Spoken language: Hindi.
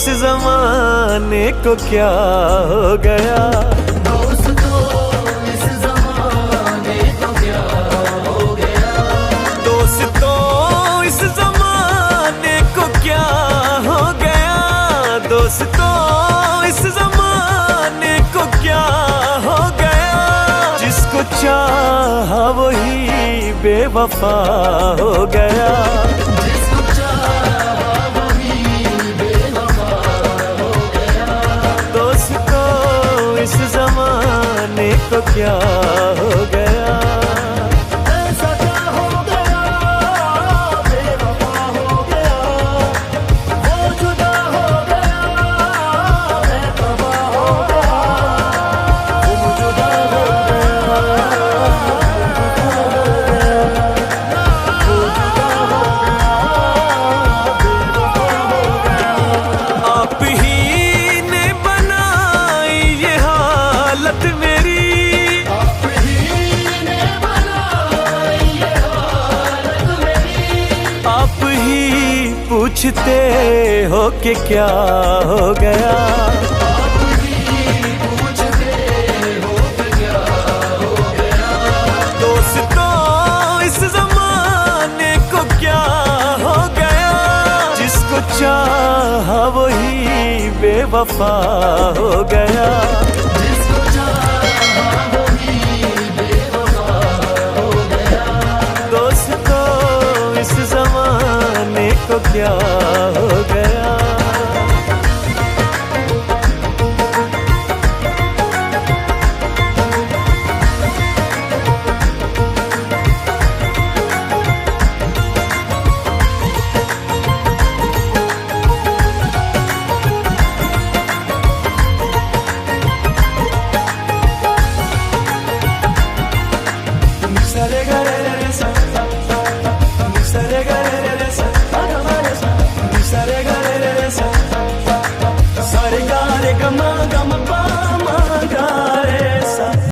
इस जमाने को क्या हो गया। दोस्तों इस जमाने को क्या हो गया। दोस्तों इस जमाने को क्या हो गया। दोस्तों इस जमाने को क्या हो गया। जिसको चाहा वही बेवफा हो गया। जिसको चाहा वही बेवफा हो गया। दोस्तों इस जमाने को क्या हो गया। ऐसा क्या हो गया, बेवफा हो गया। वो जुदा हो गया, मैं तबाह हो गया। तुम जुदा हो आप ही ने बनाई ये हालत मेरी। आप ही ने बनाई ये हालत मेरी। आप ही पूछते हो कि क्या हो गया। आप ही पूछते हो कि क्या हो गया। दोस्तों इस जमाने को क्या हो गया। जिसको चाहा वही बेवफा हो गया। जिसको चाहा वही बेवफा हो गया। दोस्तों इस जमाने को क्या